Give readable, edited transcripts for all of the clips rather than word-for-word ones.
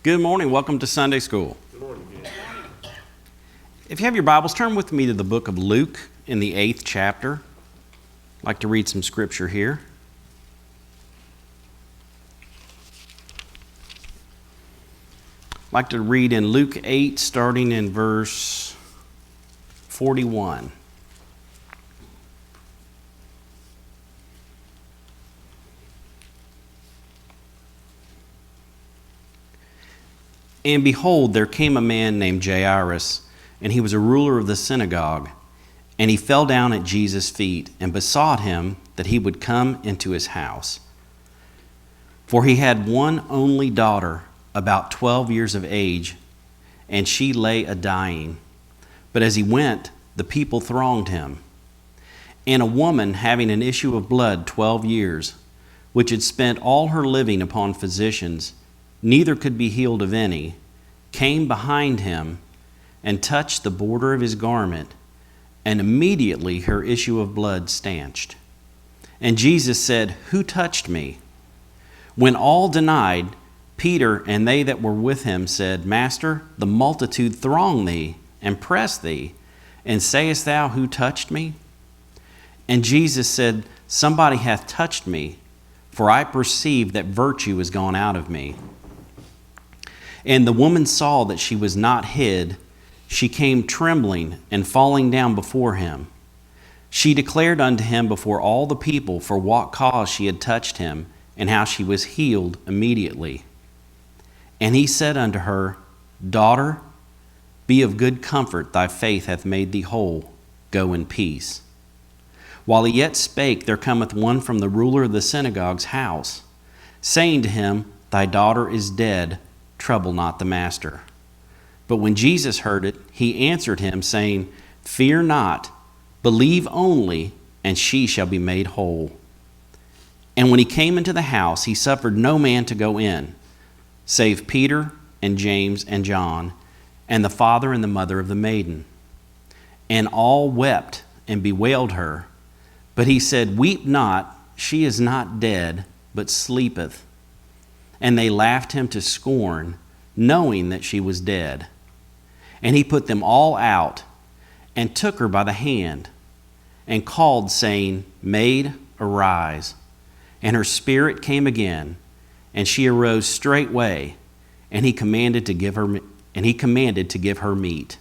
Good morning. Welcome to Sunday School. Good morning. If you have your Bibles, turn with me to the book of Luke in the 8th chapter. I'd like to read some scripture here. I'd like to read in Luke 8, starting in verse 41. And behold, there came a man named Jairus, and he was a ruler of the synagogue. And he fell down at Jesus' feet and besought him that he would come into his house. For he had one only daughter, about 12 years of age, and she lay a-dying. But as he went, the people thronged him. And a woman having an issue of blood 12 years, which had spent all her living upon physicians, neither could be healed of any, came behind him and touched the border of his garment, and immediately her issue of blood stanched. And Jesus said, "Who touched me?" When all denied, Peter and they that were with him said, "Master, the multitude throng thee and press thee, and sayest thou, Who touched me?" And Jesus said, "Somebody hath touched me, for I perceive that virtue is gone out of me." And the woman saw that she was not hid. She came trembling and falling down before him. She declared unto him before all the people for what cause she had touched him, and how she was healed immediately. And he said unto her, "Daughter, be of good comfort, thy faith hath made thee whole. Go in peace." While he yet spake, there cometh one from the ruler of the synagogue's house, saying to him, "Thy daughter is dead. Trouble not the master." But when Jesus heard it, he answered him, saying, "Fear not, believe only, and she shall be made whole." And when he came into the house, he suffered no man to go in, save Peter and James and John, and the father and the mother of the maiden. And all wept and bewailed her. But he said, "Weep not, she is not dead, but sleepeth." And they laughed him to scorn, knowing that she was dead. And he put them all out, and took her by the hand, and called, saying, "Maid, arise." And her spirit came again, and she arose straightway, and he commanded to give her meat.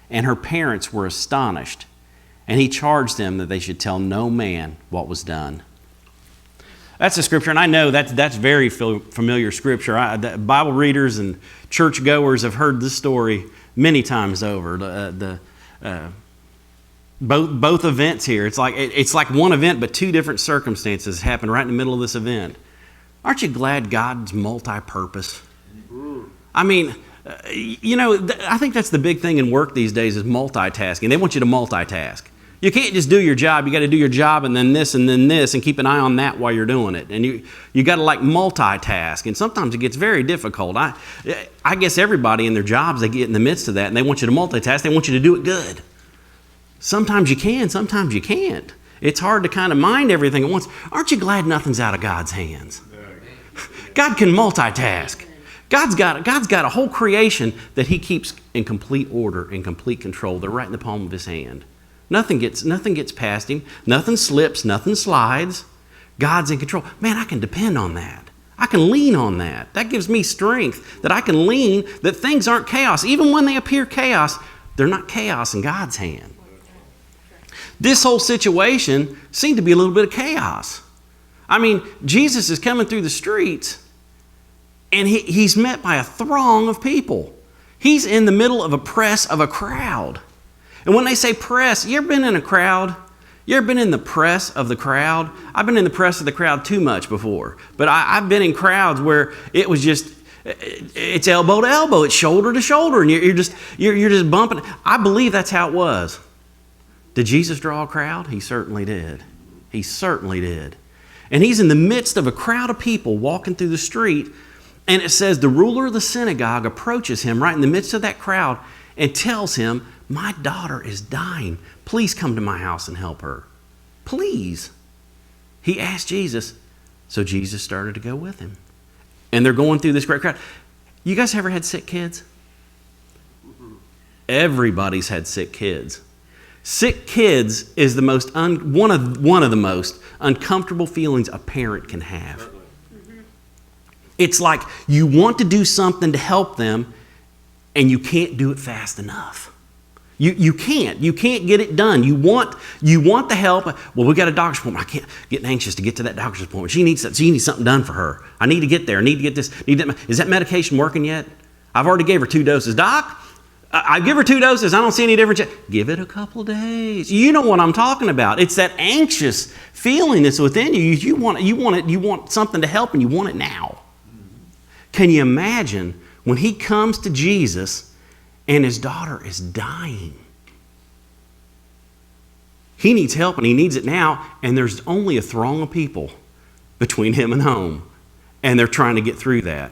And her parents were astonished, and he charged them that they should tell no man what was done. That's the scripture, and I know that's very familiar scripture. Bible readers and churchgoers have heard this story many times over. Both events here. It's like one event, but two different circumstances happen right in the middle of this event. Aren't you glad God's multi-purpose? I mean, I think that's the big thing in work these days is multitasking. They want you to multitask. You can't just do your job. You got to do your job and then this, and keep an eye on that while you're doing it. And you got to multitask. And sometimes it gets very difficult. I guess everybody in their jobs, they get in the midst of that and they want you to multitask. They want you to do it good. Sometimes you can, sometimes you can't. It's hard to kind of mind everything at once. Aren't you glad nothing's out of God's hands? God can multitask. God's got a whole creation that he keeps in complete order, in complete control. They're right in the palm of his hand. Nothing gets past him. Nothing slips. Nothing slides. God's in control. Man, I can depend on that. I can lean on that. That gives me strength that I can lean, that things aren't chaos. Even when they appear chaos, they're not chaos in God's hand. This whole situation seemed to be a little bit of chaos. I mean, Jesus is coming through the streets, and he's met by a throng of people. He's in the middle of a press of a crowd. And when they say press, you ever been in a crowd? You ever been in the press of the crowd? I've been in the press of the crowd too much before. But I've been in crowds where it was just, it's elbow to elbow, it's shoulder to shoulder, and you're just bumping. I believe that's how it was. Did Jesus draw a crowd? He certainly did. He certainly did. And he's in the midst of a crowd of people walking through the street, and it says the ruler of the synagogue approaches him right in the midst of that crowd and tells him, "My daughter is dying. Please come to my house and help her." Please. He asked Jesus, so Jesus started to go with him. And they're going through this great crowd. You guys ever had sick kids? Everybody's had sick kids. Sick kids is the most one of the most uncomfortable feelings a parent can have. It's like you want to do something to help them, and you can't do it fast enough. You can't get it done. You want the help. Well, we got a doctor's appointment. I can't get anxious to get to that doctor's appointment. She needs something done for her. I need to get there. I need to get this. Is that medication working yet? I've already gave her 2 doses. Doc, I give her 2 doses. I don't see any difference yet. Give it a couple days. You know what I'm talking about. It's that anxious feeling that's within you. You want something to help, and you want it now. Can you imagine when he comes to Jesus and his daughter is dying? He needs help, and he needs it now, and there's only a throng of people between him and home, and they're trying to get through that.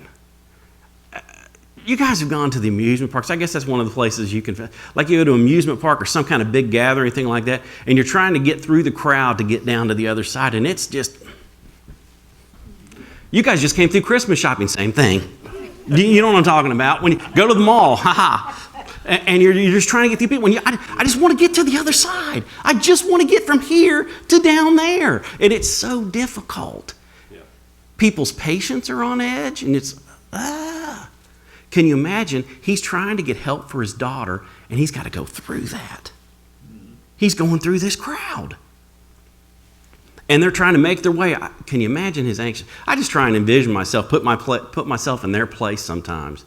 You guys have gone to the amusement parks. I guess that's one of the places you can, like you go to an amusement park or some kind of big gathering, anything like that, and you're trying to get through the crowd to get down to the other side, and it's just, you guys just came through Christmas shopping, same thing. You know what I'm talking about? When you go to the mall, and you're just trying to get through people. I just want to get to the other side. I just want to get from here to down there. And it's so difficult. Yeah. People's patience are on edge, and it's, Can you imagine? He's trying to get help for his daughter, and he's got to go through that. He's going through this crowd. And they're trying to make their way. Can you imagine his anxious? I just try and envision myself, put myself in their place sometimes.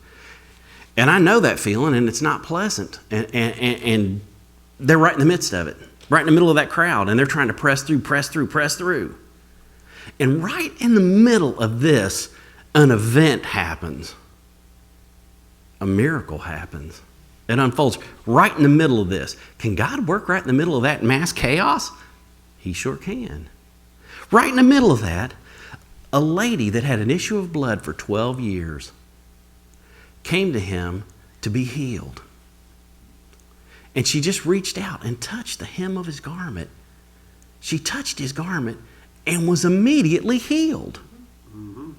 And I know that feeling, and it's not pleasant. And they're right in the midst of it, right in the middle of that crowd, and they're trying to press through. And right in the middle of this, an event happens. A miracle happens. It unfolds right in the middle of this. Can God work right in the middle of that mass chaos? He sure can. Right in the middle of that, a lady that had an issue of blood for 12 years came to him to be healed. And she just reached out and touched the hem of his garment. She touched his garment and was immediately healed. Mm-hmm.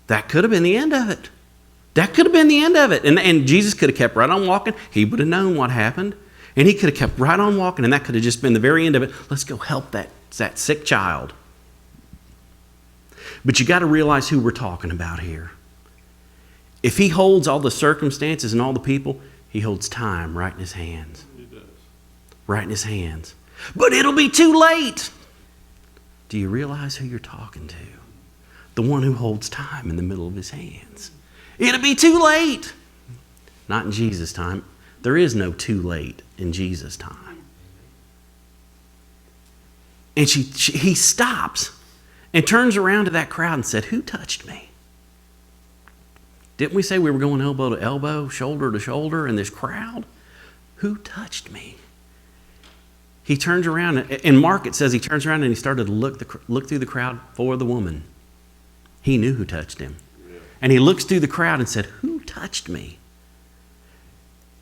That could have been the end of it. And Jesus could have kept right on walking. He would have known what happened. And he could have kept right on walking, and that could have just been the very end of it. Let's go help that sick child. But you got to realize who we're talking about here. If he holds all the circumstances and all the people, he holds time right in his hands. He does. Right in his hands. But it'll be too late. Do you realize who you're talking to? The one who holds time in the middle of his hands. It'll be too late. Not in Jesus' time. There is no too late in Jesus' time. And he stops and turns around to that crowd and said, "Who touched me?" Didn't we say we were going elbow to elbow, shoulder to shoulder in this crowd? Who touched me? He turns around. In Mark it says he turns around and he started to look through the crowd for the woman. He knew who touched him. Yeah. And he looks through the crowd and said, "Who touched me?"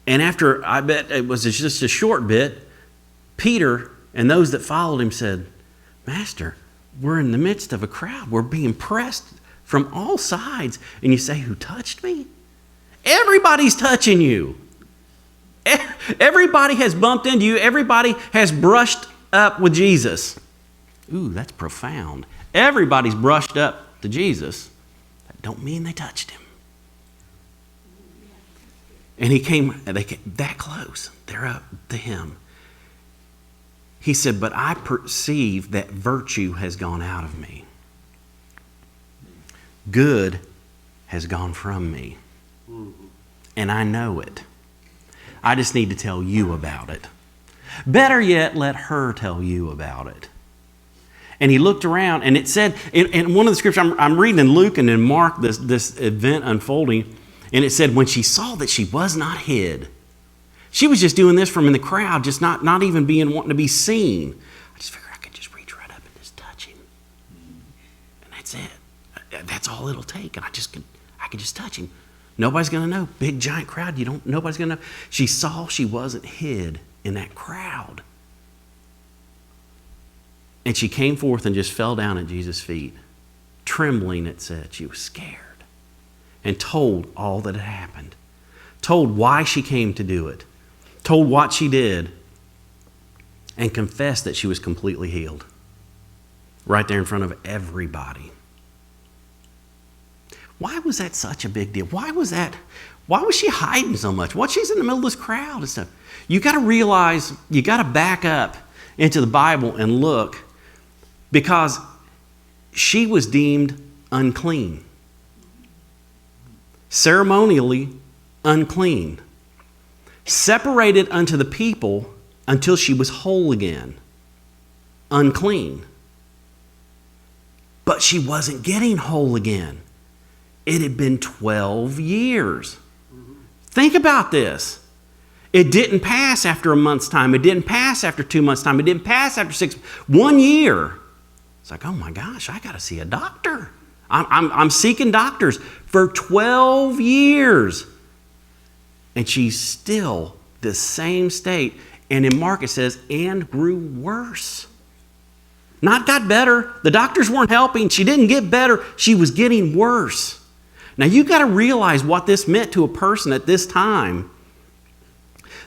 And after, I bet it was just a short bit, Peter and those that followed him said, "Master, we're in the midst of a crowd. We're being pressed from all sides. And you say, 'Who touched me?'" Everybody's touching you. Everybody has bumped into you. Everybody has brushed up with Jesus. Ooh, that's profound. Everybody's brushed up to Jesus. That don't mean they touched him. And they came that close. They're up to him. He said, "But I perceive that virtue has gone out of me. Good has gone from me. And I know it. I just need to tell you about it. Better yet, let her tell you about it." And he looked around, and it said, in one of the scriptures, I'm reading in Luke and in Mark this event unfolding, and it said, when she saw that she was not hid, she was just doing this from in the crowd, just not even wanting to be seen. I just figured I could just reach right up and just touch him. And that's it. That's all it'll take. And I could just touch him. Nobody's going to know. Big, giant crowd. Nobody's going to know. She saw she wasn't hid in that crowd. And she came forth and just fell down at Jesus' feet. Trembling, it said. She was scared. and told all that had happened, told why she came to do it, told what she did, and confessed that she was completely healed right there in front of everybody. Why was that such a big deal? Why was she hiding so much? She's in the middle of this crowd and stuff. You got to realize, you got to back up into the Bible and look, because she was deemed unclean. Ceremonially unclean. Separated unto the people until she was whole again. Unclean. But she wasn't getting whole again. It had been 12 years. Think about this. It didn't pass after a month's time. It didn't pass after 2 months' time. It didn't pass after 1 year. It's like, oh my gosh, I got to see a doctor. I'm seeking doctors for 12 years. And she's still the same state. And in Mark it says, and grew worse. Not got better. The doctors weren't helping. She didn't get better. She was getting worse. Now you got to realize what this meant to a person at this time.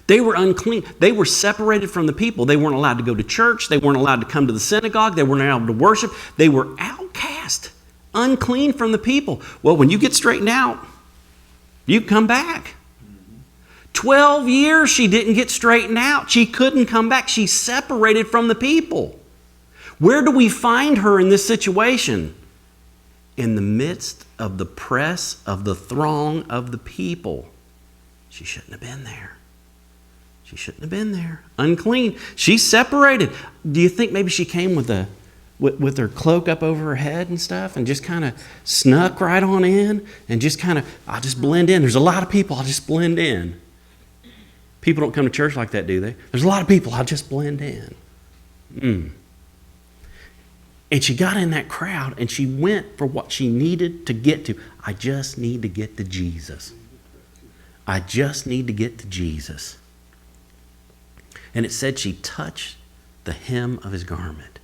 They were unclean. They were separated from the people. They weren't allowed to go to church. They weren't allowed to come to the synagogue. They weren't allowed to worship. They were outcast, unclean from the people. Well, when you get straightened out, you come back. 12 years she didn't get straightened out. She couldn't come back. She's separated from the people. Where do we find her in this situation? In the midst of the press of the throng of the people. She shouldn't have been there. She shouldn't have been there. Unclean. She's separated. Do you think maybe she came with her cloak up over her head and stuff and just kind of snuck right on in and just kind of, I'll just blend in. There's a lot of people, I'll just blend in. People don't come to church like that, do they? There's a lot of people, I'll just blend in. And she got in that crowd and she went for what she needed to get to. I just need to get to Jesus. I just need to get to Jesus. And it said she touched the hem of his garment.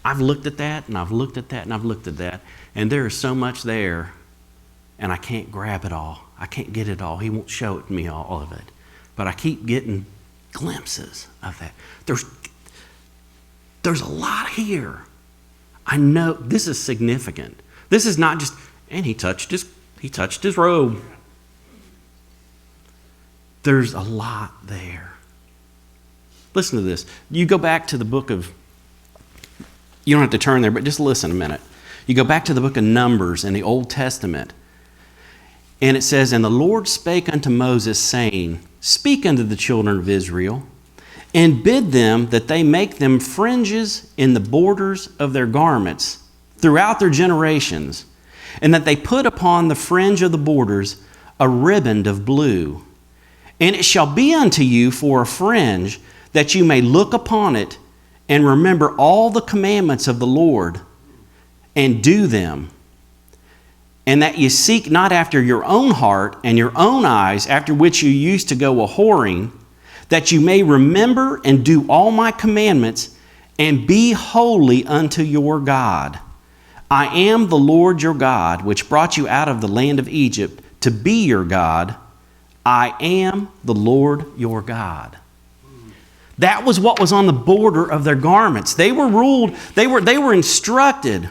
I've looked at that and I've looked at that and I've looked at that. And there is so much there and I can't grab it all. I can't get it all. He won't show it to me, all of it. But I keep getting glimpses of that. There's a lot here. I know this is significant. This is not just, and he touched his robe. There's a lot there. Listen to this. You go back to the book of, you don't have to turn there, but just listen a minute. You go back to the book of Numbers in the Old Testament, and it says, and the Lord spake unto Moses, saying, speak unto the children of Israel, and bid them that they make them fringes in the borders of their garments throughout their generations, and that they put upon the fringe of the borders a riband of blue. And it shall be unto you for a fringe, that you may look upon it and remember all the commandments of the Lord and do them. And that you seek not after your own heart and your own eyes, after which you used to go a-whoring, that you may remember and do all my commandments and be holy unto your God. I am the Lord your God, which brought you out of the land of Egypt to be your God. I am the Lord your God. That was what was on the border of their garments. They were ruled, they were instructed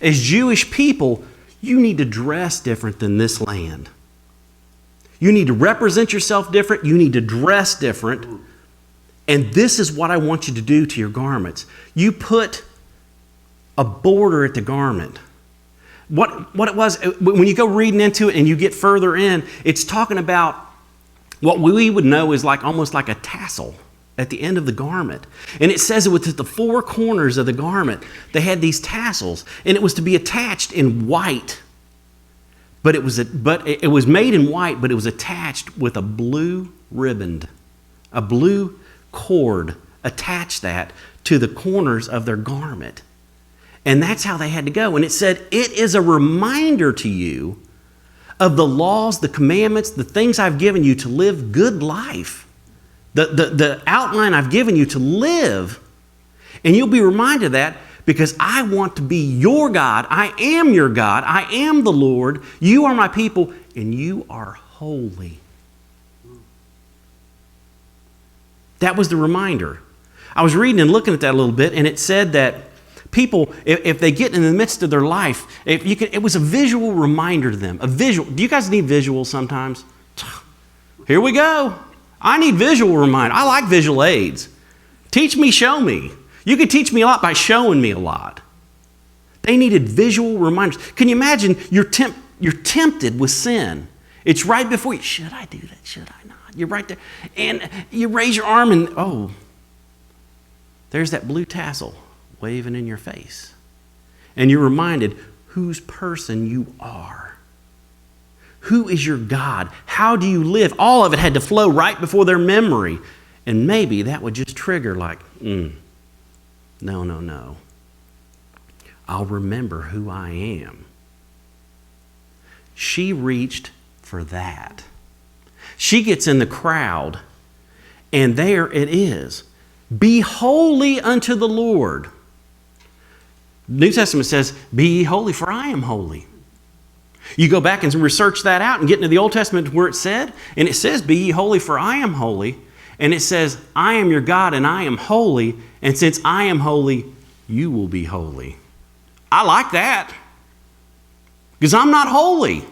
as Jewish people, you need to dress different than this land. You need to represent yourself different. You need to dress different. And this is what I want you to do to your garments. You put a border at the garment. What it was, when you go reading into it and you get further in, it's talking about what we would know is like almost like a tassel at the end of the garment. And it says it was at the four corners of the garment. They had these tassels, and it was to be attached in white. But it was made in white, but it was attached with a blue riband, a blue cord attached that to the corners of their garment. And that's how they had to go. And it said, it is a reminder to you of the laws, the commandments, the things I've given you to live good life. The outline I've given you to live. And you'll be reminded of that because I want to be your God. I am your God. I am the Lord. You are my people, and you are holy. That was the reminder. I was reading and looking at that a little bit, and it said that people, if they get in the midst of their life, it was a visual reminder to them. A visual. Do you guys need visuals sometimes? Here we go. I need visual reminder. I like visual aids. Teach me, show me. You could teach me a lot by showing me a lot. They needed visual reminders. Can you imagine you're tempted with sin? It's right before you. Should I do that? Should I not? You're right there. And you raise your arm and, oh, there's that blue tassel waving in your face. And you're reminded whose person you are. Who is your God? How do you live? All of it had to flow right before their memory. And maybe that would just trigger like, no. I'll remember who I am. She reached for that. She gets in the crowd, and there it is. Be holy unto the Lord. New Testament says, be ye holy, for I am holy. You go back and research that out and get into the Old Testament where it said, and it says, be ye holy, for I am holy. And it says, I am your God and I am holy, and since I am holy, you will be holy. I like that, because I'm not holy.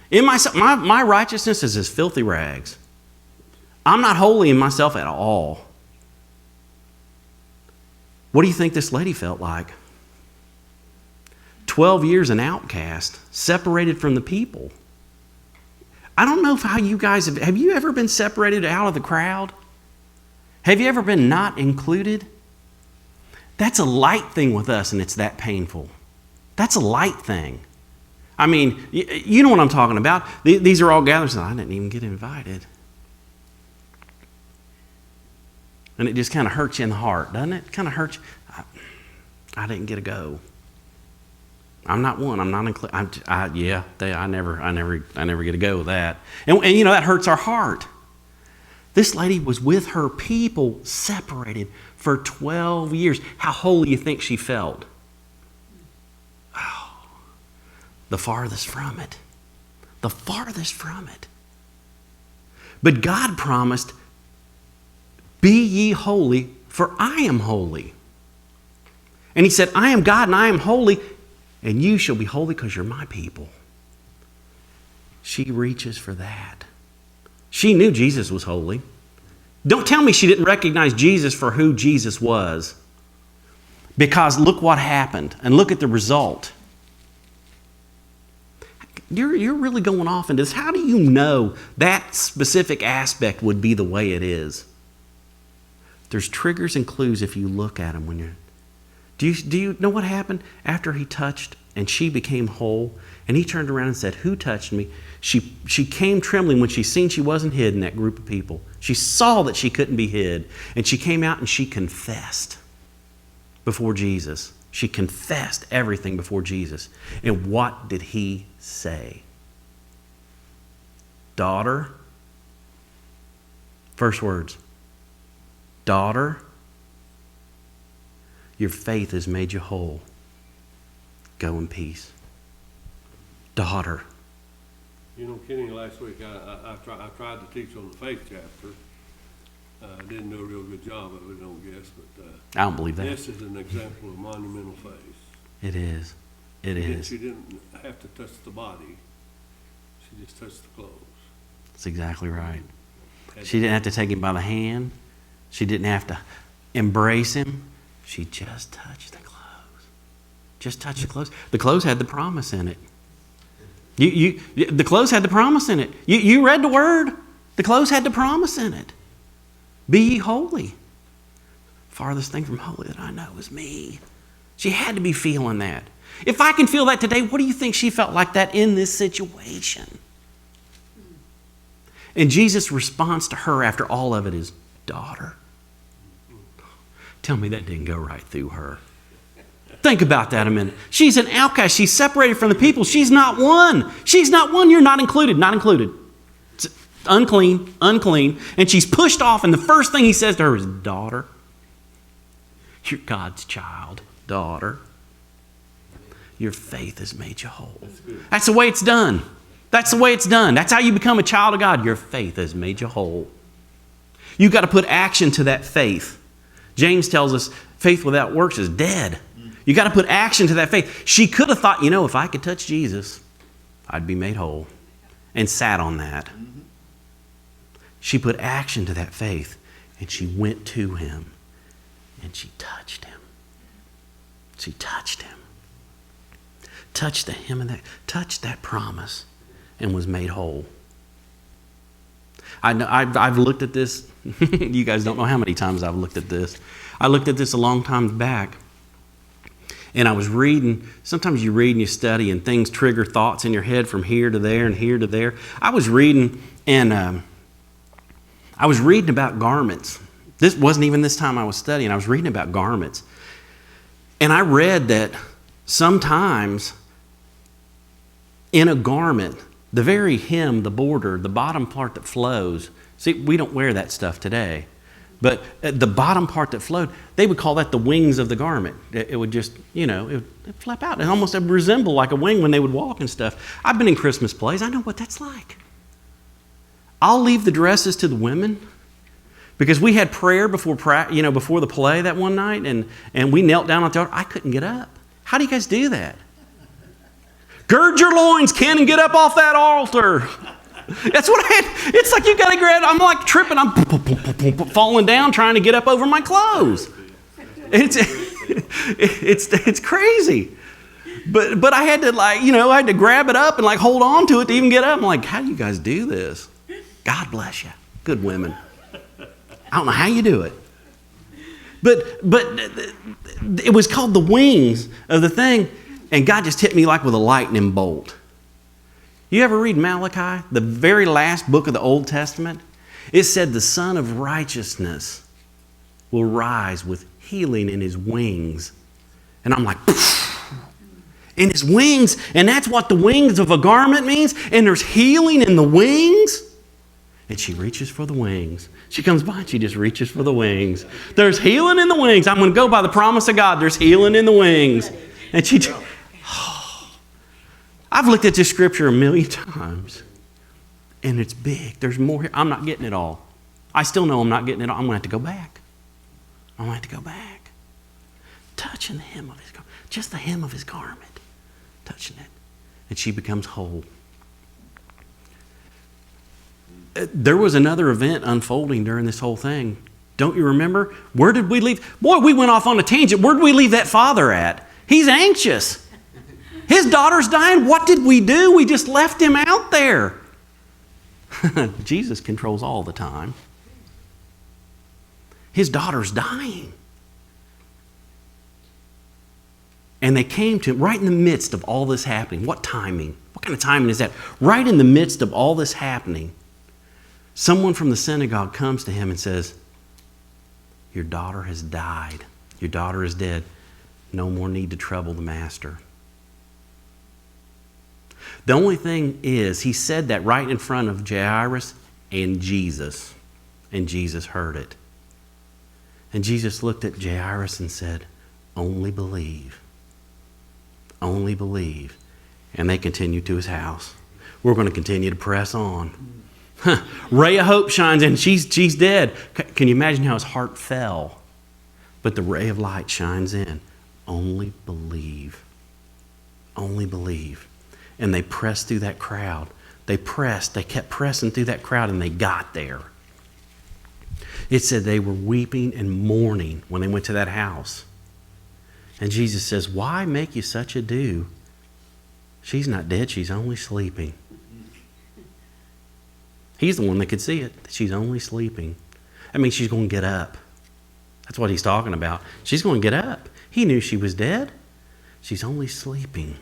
In myself, my righteousness is as filthy rags. I'm not holy in myself at all. What do you think this lady felt like? 12 years an outcast, separated from the people. I don't know how you guys have you ever been separated out of the crowd? Have you ever been not included? That's a light thing with us, and it's that painful. That's a light thing. I mean, you know what I'm talking about. These are all gatherings, and I didn't even get invited. And it just kind of hurts you in the heart, doesn't it? It kind of hurts you. I didn't get to go. I'm not one. I'm not included. I never get to go with that. And you know, that hurts our heart. This lady was with her people, separated for 12 years. How holy you think she felt? Oh, the farthest from it. The farthest from it. But God promised, be ye holy, for I am holy. And he said, I am God and I am holy, and you shall be holy because you're my people. She reaches for that. She knew Jesus was holy. Don't tell me she didn't recognize Jesus for who Jesus was. Because look what happened, and look at the result. You're really going off into this. How do you know that specific aspect would be the way it is? There's triggers and clues if you look at them when you're... Do you know what happened after he touched and she became whole? And he turned around and said, who touched me? She came trembling when she seen she wasn't hid in that group of people. She saw that she couldn't be hid. And she came out and she confessed before Jesus. She confessed everything before Jesus. And what did he say? Daughter. First words. Daughter, your faith has made you whole. Go in peace. Daughter. You know, Kenny, last week I tried to teach on the faith chapter. Didn't do a real good job of it, I don't guess. But I don't believe that. This is an example of monumental faith. It is. It is. She didn't have to touch the body. She just touched the clothes. That's exactly right. She didn't have to take him by the hand. She didn't have to embrace him. She just touched the clothes. Just touched the clothes. The clothes had the promise in it. The clothes had the promise in it. You read the word. The clothes had the promise in it. Be ye holy. Farthest thing from holy that I know is me. She had to be feeling that. If I can feel that today, what do you think she felt like that in this situation? And Jesus' response to her after all of it is, daughter. Tell me that didn't go right through her. Think about that a minute. She's an outcast. She's separated from the people. She's not one. She's not one. You're not included. Not included. It's unclean. And she's pushed off, and the first thing he says to her is, daughter. You're God's child, daughter. Your faith has made you whole. That's the way it's done. That's the way it's done. That's how you become a child of God. Your faith has made you whole. You've got to put action to that faith. James tells us faith without works is dead. You got to put action to that faith. She could have thought, if I could touch Jesus, I'd be made whole, and sat on that. She put action to that faith, and she went to him, and she touched him. She touched him. Touched the hem of that, touched that promise, and was made whole. I've looked at this. You guys don't know how many times I've looked at this. I looked at this a long time back. And I was reading. Sometimes you read and you study and things trigger thoughts in your head from here to there and here to there. I was reading and I was reading about garments. This wasn't even this time I was studying. I was reading about garments. And I read that sometimes in a garment, the very hem, the border, the bottom part that flows. See, we don't wear that stuff today. But the bottom part that flowed, they would call that the wings of the garment. It would just, it would flap out. It almost would resemble like a wing when they would walk and stuff. I've been in Christmas plays. I know what that's like. I'll leave the dresses to the women because we had prayer before the play that one night, and we knelt down on the altar. I couldn't get up. How do you guys do that? Gird your loins, Ken, and get up off that altar. That's what I had. It's like you got to grab. I'm like tripping. I'm falling down trying to get up over my clothes. It's crazy. But I had to I had to grab it up and hold on to it to even get up. I'm like, how do you guys do this? God bless you. Good women. I don't know how you do it. But it was called the wings of the thing, and God just hit me like with a lightning bolt. You ever read Malachi, the very last book of the Old Testament? It said the Son of Righteousness will rise with healing in his wings. And I'm like, in his wings. And that's what the wings of a garment means. And there's healing in the wings. And she reaches for the wings. She comes by and she just reaches for the wings. There's healing in the wings. I'm going to go by the promise of God. There's healing in the wings. And she just... I've looked at this scripture a million times, and it's big. There's more here. I'm not getting it all. I still know I'm not getting it all. I'm going to have to go back. I'm going to have to go back. Touching the hem of his garment, just the hem of his garment, touching it, and she becomes whole. There was another event unfolding during this whole thing. Don't you remember? Where did we leave? Boy, we went off on a tangent. Where did we leave that father at? He's anxious. His daughter's dying. What did we do? We just left him out there. Jesus controls all the time. His daughter's dying. And they came to him right in the midst of all this happening. What timing? What kind of timing is that? Right in the midst of all this happening, someone from the synagogue comes to him and says, your daughter has died. Your daughter is dead. No more need to trouble the master. The only thing is, he said that right in front of Jairus and Jesus. And Jesus heard it. And Jesus looked at Jairus and said, only believe. Only believe. And they continued to his house. We're going to continue to press on. Ray of hope shines in. She's dead. Can you imagine how his heart fell? But the ray of light shines in. Only believe. Only believe. And they pressed through that crowd. They kept pressing through that crowd, and they got there. It said they were weeping and mourning when they went to that house. And Jesus says, why make you such ado? She's not dead, she's only sleeping. He's the one that could see it. She's only sleeping. That means she's going to get up. That's what he's talking about. She's going to get up. He knew she was dead. She's only sleeping.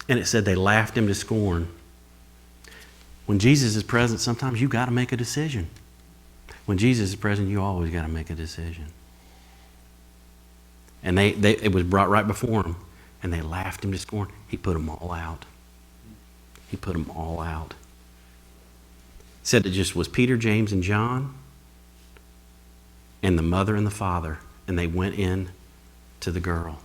And it said they laughed him to scorn. When Jesus is present, sometimes you got to make a decision. When Jesus is present, you always got to make a decision. And it was brought right before him, and they laughed him to scorn. He put them all out. He put them all out. It said it just was Peter, James, and John. and the mother and the father, and they went in to the girl.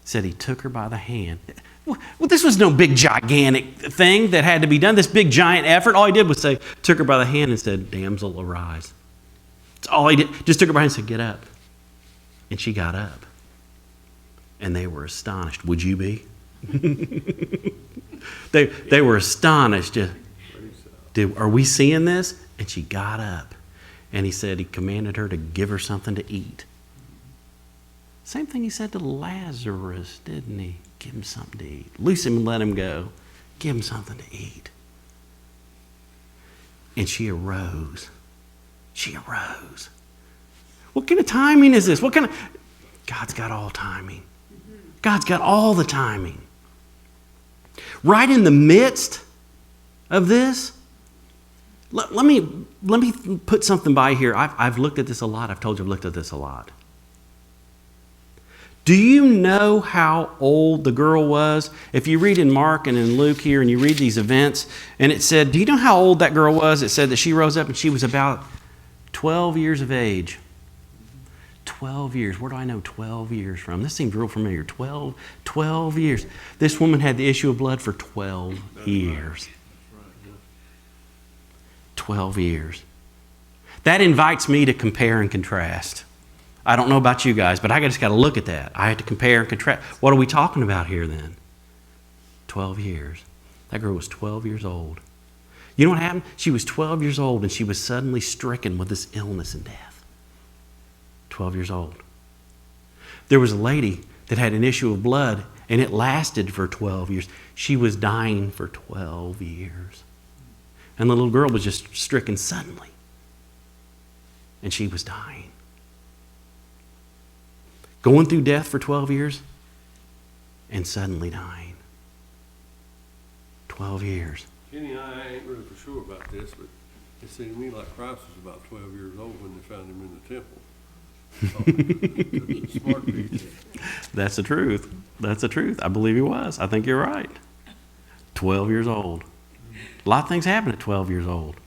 Said he took her by the hand. Well, this was no big gigantic thing that had to be done, this big giant effort. All he did was say, took her by the hand and said, "Damsel, arise." That's all he did. Just took her by the hand and said, "Get up." And she got up. And they were astonished. Would you be? They were astonished. Are we seeing this? And she got up. And he said he commanded her to give her something to eat. Same thing he said to Lazarus, didn't he? Give him something to eat. Loose him and let him go. Give him something to eat. And she arose. She arose. What kind of timing is this? God's got all timing. God's got all the timing. Right in the midst of this, let me put something by here. I've looked at this a lot. I've told you I've looked at this a lot. Do you know how old the girl was? If you read in Mark and in Luke here and you read these events, and it said, do you know how old that girl was? It said that she rose up and she was about 12 years of age. 12 years. Where do I know 12 years from? This seems real familiar. 12 years. This woman had the issue of blood for 12 years. 12 years. That invites me to compare and contrast. I don't know about you guys, but I just got to look at that. I had to compare and contrast. What are we talking about here then? 12 years. That girl was 12 years old. You know what happened? She was 12 years old and she was suddenly stricken with this illness and death. 12 years old. There was a lady that had an issue of blood and it lasted for 12 years. She was dying for 12 years. And the little girl was just stricken suddenly. And she was dying. Going through death for 12 years and suddenly dying. 12 years. Kenny, I ain't really for sure about this, but it seemed to me like Christ was about 12 years old when they found him in the temple. Smart people. That's the truth. That's the truth. I believe he was. I think you're right. 12 years old. A lot of things happen at 12 years old.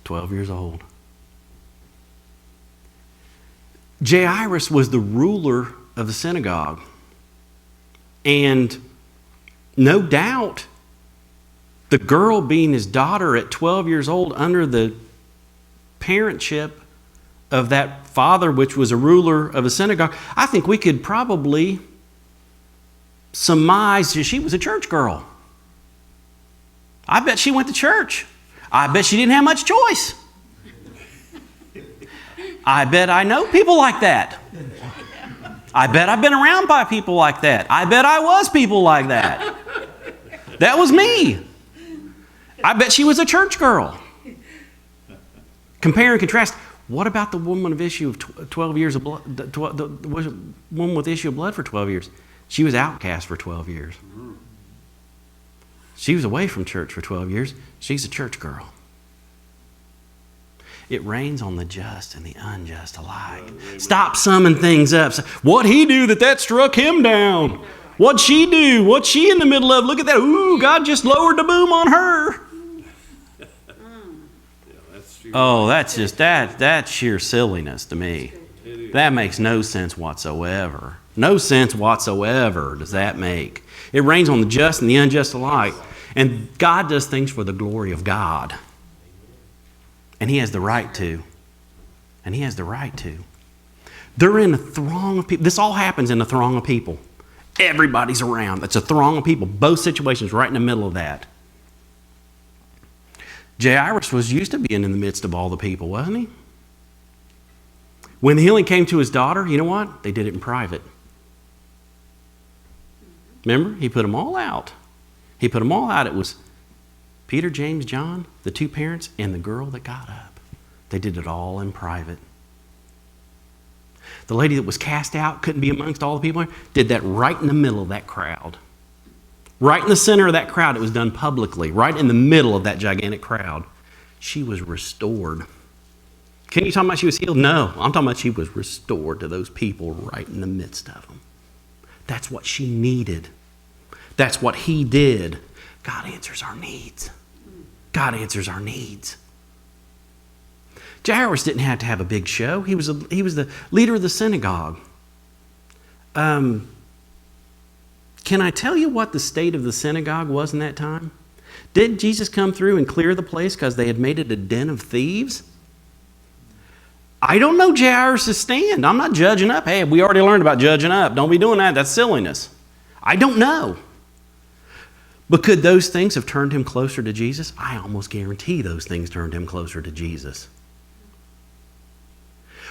12 years old. Jairus was the ruler of the synagogue. And no doubt, the girl being his daughter at 12 years old under the parentship of that father, which was a ruler of a synagogue, I think we could probably surmise that she was a church girl. I bet she went to church. I bet she didn't have much choice. I bet I know people like that. I bet I've been around by people like that. I bet I was people like that. That was me. I bet she was a church girl. Compare and contrast. What about the woman of issue of 12 years of blood? The woman with issue of blood for 12 years. She was outcast for 12 years. She was away from church for 12 years. She's a church girl. It rains on the just and the unjust alike. Stop summing things up. What'd he do that struck him down? What'd she do? What's she in the middle of? Look at that. Ooh, God just lowered the boom on her. Oh, that's just, that's sheer silliness to me. That makes no sense whatsoever. No sense whatsoever does that make. It rains on the just and the unjust alike. And God does things for the glory of God. And he has the right to. And he has the right to. They're in a throng of people. This all happens in a throng of people. Everybody's around. It's a throng of people. Both situations right in the middle of that. Jairus was used to being in the midst of all the people, wasn't he? When the healing came to his daughter, you know what? They did it in private. Remember? He put them all out. He put them all out. It was Peter, James, John, the two parents, and the girl that got up. They did it all in private. The lady that was cast out, couldn't be amongst all the people, did that right in the middle of that crowd. Right in the center of that crowd, it was done publicly. Right in the middle of that gigantic crowd. She was restored. Can you talk about she was healed? No, I'm talking about she was restored to those people right in the midst of them. That's what she needed. That's what he did. God answers our needs. God answers our needs. Jairus didn't have to have a big show. He was the leader of the synagogue. Can I tell you what the state of the synagogue was in that time? Did Jesus come through and clear the place because they had made it a den of thieves? I don't know Jairus' stand. I'm not judging up. Hey, we already learned about judging up. Don't be doing that. That's silliness. I don't know. But could those things have turned him closer to Jesus? I almost guarantee those things turned him closer to Jesus.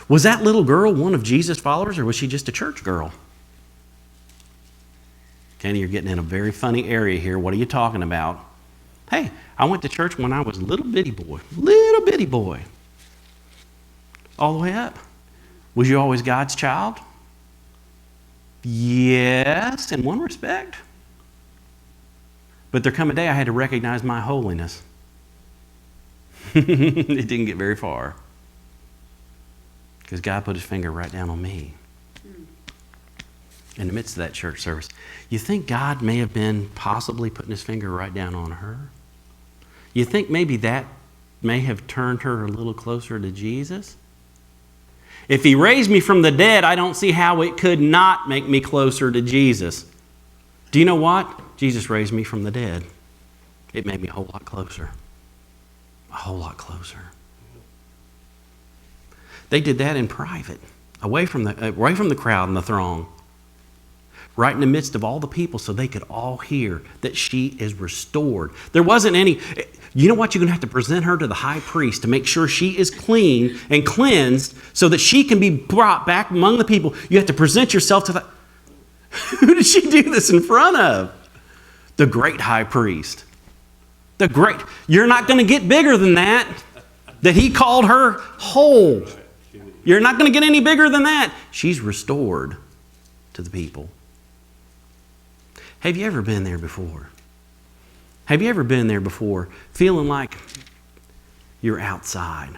Was that little girl one of Jesus' followers, or was she just a church girl? Kenny, you're getting in a very funny area here. What are you talking about? Hey, I went to church when I was a little bitty boy. All the way up. Was you always God's child? Yes, in one respect. But there come a day I had to recognize my holiness. It didn't get very far. Because God put his finger right down on me. In the midst of that church service. You think God may have been possibly putting his finger right down on her? You think maybe that may have turned her a little closer to Jesus? If he raised me from the dead, I don't see how it could not make me closer to Jesus. Do you know what? Jesus raised me from the dead. It made me a whole lot closer. A whole lot closer. They did that in private, away from the crowd and the throng, right in the midst of all the people so they could all hear that she is restored. There wasn't any... You know what? You're going to have to present her to the high priest to make sure she is clean and cleansed so that she can be brought back among the people. You have to present yourself to the... Who did she do this in front of? The great high priest. The great... You're not going to get bigger than that he called her whole. You're not going to get any bigger than that. She's restored to the people. Have you ever been there before? Have you ever been there before feeling like you're outside?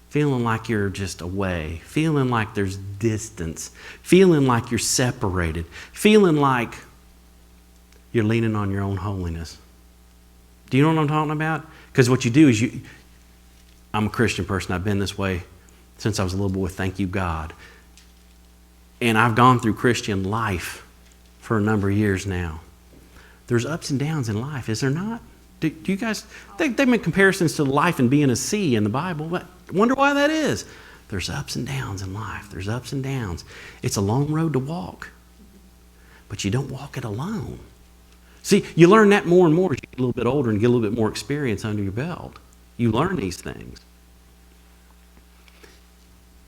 Feeling like you're just away? Feeling like there's distance? Feeling like you're separated? Feeling like you're leaning on your own holiness? Do you know what I'm talking about? Because what you do is I'm a Christian person. I've been this way since I was a little boy. Thank you, God. And I've gone through Christian life for a number of years now. There's ups and downs in life, is there not? Do you guys, they make comparisons to life and being a sea in the Bible. But I wonder why that is. There's ups and downs in life. There's ups and downs. It's a long road to walk. But you don't walk it alone. See, you learn that more and more as you get a little bit older and get a little bit more experience under your belt. You learn these things.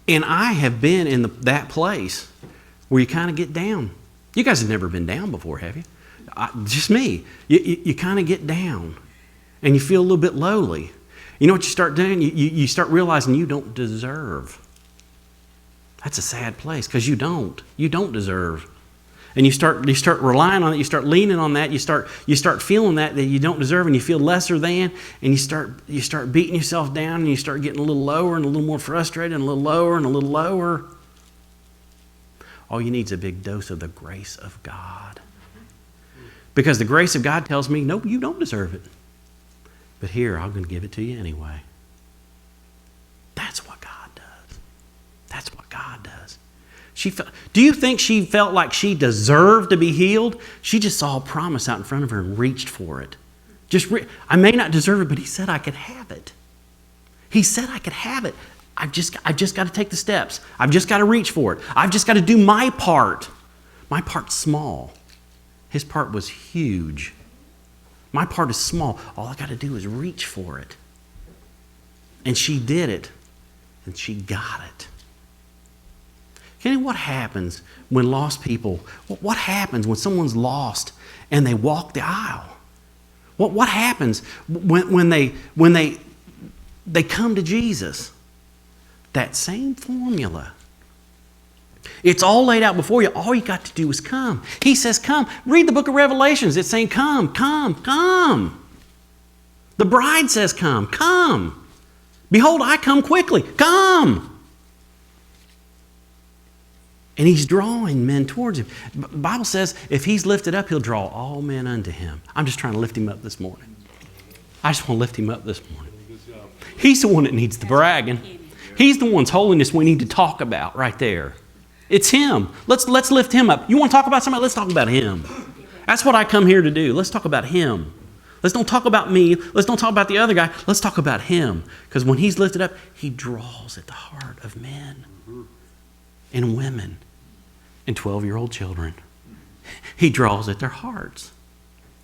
And I have been in that place where you kind of get down. You guys have never been down before, have you? Just me. You kind of get down and you feel a little bit lowly. You know what you start doing? You start realizing you don't deserve. That's a sad place because you don't. You don't deserve. And you start relying on it. You start leaning on that. You start feeling that you don't deserve, and you feel lesser than. And you start beating yourself down, and you start getting a little lower and a little more frustrated, and a little lower and a little lower. All you need is a big dose of the grace of God. Because the grace of God tells me, no, you don't deserve it. But here, I'm going to give it to you anyway. That's what God does. That's what God does. Do you think she felt like she deserved to be healed? She just saw a promise out in front of her and reached for it. I may not deserve it, but he said I could have it. He said I could have it. I've just got to take the steps. I've just got to reach for it. I've just got to do my part. My part's small. His part was huge. My part is small. All I got to do is reach for it. And she did it. And she got it. Kenny, what happens when lost people, what happens when someone's lost and they walk the aisle? What happens when they come to Jesus? That same formula. It's all laid out before you. All you got to do is come. He says, come. Read the book of Revelations. It's saying, come, come, come. The bride says, come, come. Behold, I come quickly. Come. And he's drawing men towards him. The Bible says, if he's lifted up, he'll draw all men unto him. I'm just trying to lift him up this morning. I just want to lift him up this morning. He's the one that needs the bragging. He's the one's holiness we need to talk about right there. It's him. Let's lift him up. You want to talk about somebody? Let's talk about him. That's what I come here to do. Let's talk about him. Let's don't talk about me. Let's don't talk about the other guy. Let's talk about him. Because when he's lifted up, he draws at the heart of men and women and 12-year-old children. He draws at their hearts.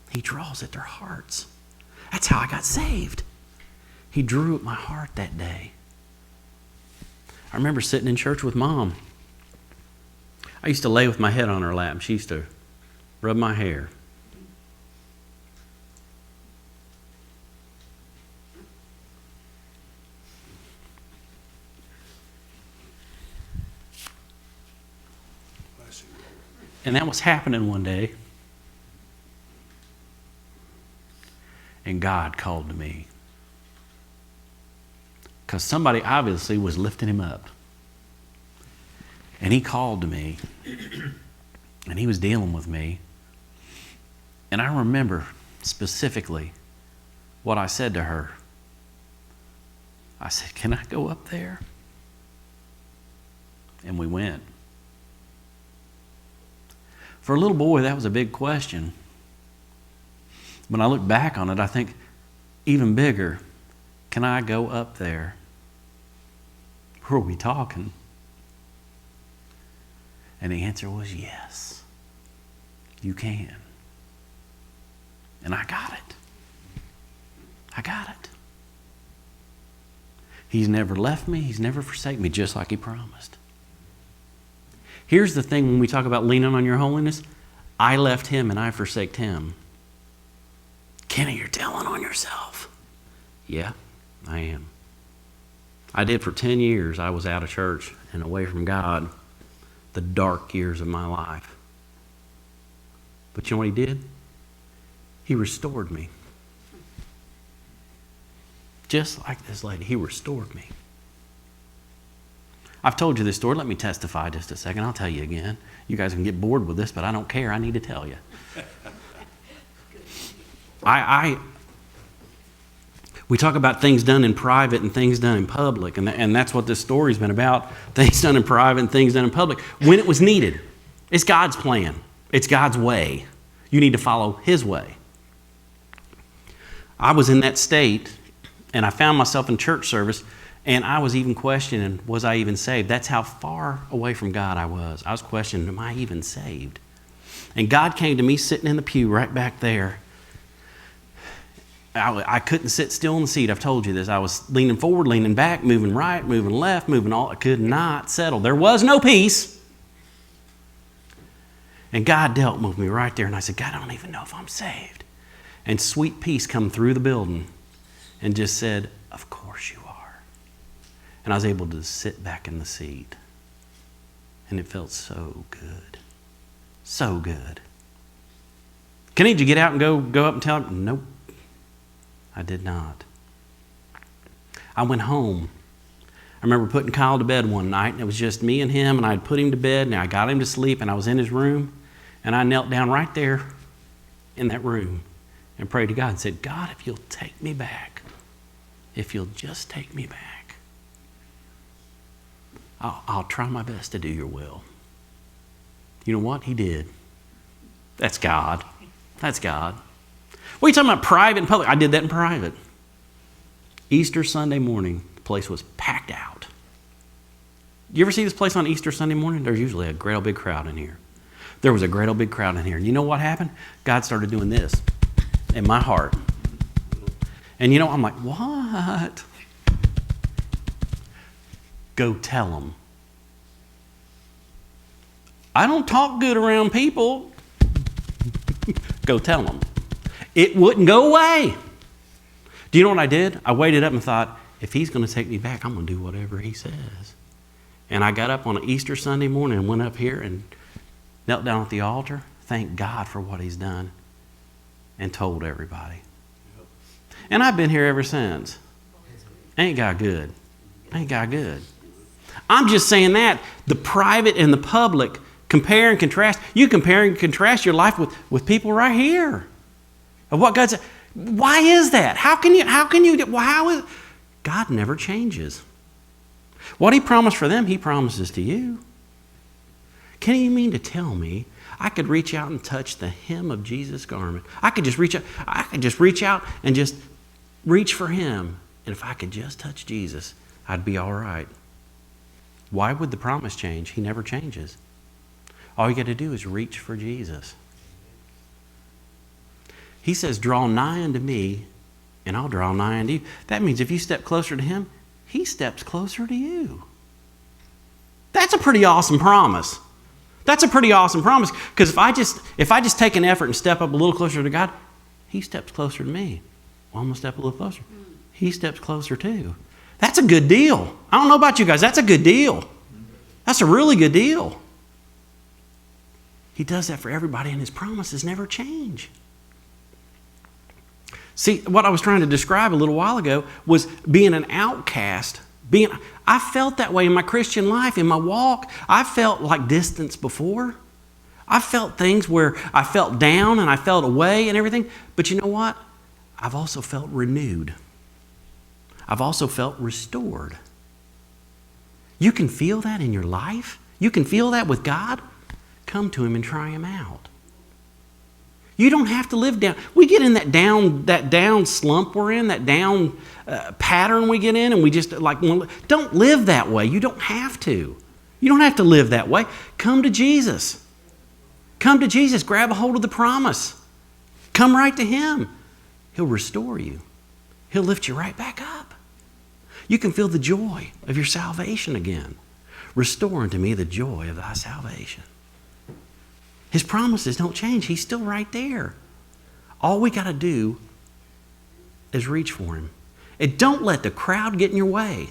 He draws at their hearts. That's how I got saved. He drew at my heart that day. I remember sitting in church with Mom. I used to lay with my head on her lap, and she used to rub my hair. And that was happening one day. And God called to me. Because somebody obviously was lifting him up. And he called to me. And he was dealing with me. And I remember specifically what I said to her. I said, "Can I go up there?" And we went. For a little boy, that was a big question. When I look back on it, I think even bigger. Can I go up there? Who are we talking? And the answer was yes. You can. And I got it. I got it. He's never left me. He's never forsaken me, just like he promised. Here's the thing when we talk about leaning on your holiness. I left him and I forsaked him. Kenny, you're telling on yourself. Yeah, I am. I did for 10 years. I was out of church and away from God. The dark years of my life. But you know what he did? He restored me. Just like this lady, he restored me. I've told you this story. Let me testify just a second. I'll tell you again. You guys can get bored with this, but I don't care. I need to tell you. We talk about things done in private and things done in public, and that's what this story's been about. Things done in private and things done in public. When it was needed. It's God's plan. It's God's way. You need to follow his way. I was in that state, and I found myself in church service, and I was even questioning, was I even saved? That's how far away from God I was. I was questioning, am I even saved? And God came to me sitting in the pew right back there. I couldn't sit still in the seat. I've told you this. I was leaning forward, leaning back, moving right, moving left, moving all. I could not settle. There was no peace. And God dealt with me right there. And I said, God, I don't even know if I'm saved. And sweet peace come through the building and just said, of course you are. And I was able to sit back in the seat. And it felt so good. So good. Kenny, did you get out and go up and tell him? Nope. I did not. I went home. I remember putting Kyle to bed one night, and it was just me and him, and I'd put him to bed, and I got him to sleep, and I was in his room, and I knelt down right there in that room and prayed to God and said, God, if you'll take me back, if you'll just take me back, I'll try my best to do your will. You know what? He did. That's God. That's God. What are you talking about, private and public? I did that in private. Easter Sunday morning, the place was packed out. You ever see this place on Easter Sunday morning? There's usually a great old big crowd in here. There was a great old big crowd in here. And you know what happened? God started doing this in my heart. And you know, I'm like, what? Go tell them. I don't talk good around people. Go tell them. It wouldn't go away. Do you know what I did? I waited up and thought, if he's going to take me back, I'm going to do whatever he says. And I got up on an Easter Sunday morning and went up here and knelt down at the altar, thanked God for what he's done, and told everybody. And I've been here ever since. Ain't God good? Ain't God good? I'm just saying that the private and the public, compare and contrast. You compare and contrast your life with people right here. Of what God said. Why is that? How is God never changes. What he promised for them, he promises to you. Can you mean to tell me I could reach out and touch the hem of Jesus' garment? I could just reach out and just reach for him. And if I could just touch Jesus, I'd be all right. Why would the promise change? He never changes. All you got to do is reach for Jesus. He says, draw nigh unto me, and I'll draw nigh unto you. That means if you step closer to him, he steps closer to you. That's a pretty awesome promise. That's a pretty awesome promise. Because if I just take an effort and step up a little closer to God, he steps closer to me. Well, I'm going to step a little closer. He steps closer too. That's a good deal. I don't know about you guys. That's a good deal. That's a really good deal. He does that for everybody, and his promises never change. See, what I was trying to describe a little while ago was being an outcast. I felt that way in my Christian life, in my walk. I felt like distance before. I felt things where I felt down and I felt away and everything. But you know what? I've also felt renewed. I've also felt restored. You can feel that in your life. You can feel that with God. Come to him and try him out. You don't have to live down. We get in that down slump we're in, that down pattern we get in, and we just don't live that way. You don't have to. You don't have to live that way. Come to Jesus. Come to Jesus. Grab a hold of the promise. Come right to him. He'll restore you. He'll lift you right back up. You can feel the joy of your salvation again. Restore unto me the joy of thy salvation. His promises don't change. He's still right there. All we got to do is reach for him. And don't let the crowd get in your way.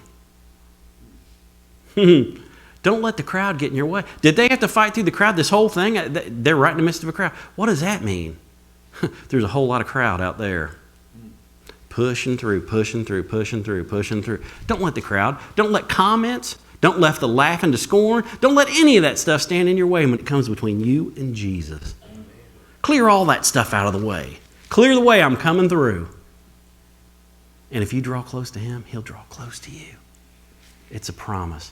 Don't let the crowd get in your way. Did they have to fight through the crowd this whole thing? They're right in the midst of a crowd. What does that mean? There's a whole lot of crowd out there. Pushing through, pushing through, pushing through, pushing through. Don't let the crowd, don't let comments, don't let the laughing to scorn, don't let any of that stuff stand in your way when it comes between you and Jesus. Clear all that stuff out of the way. Clear the way, I'm coming through. And if you draw close to him, he'll draw close to you. It's a promise.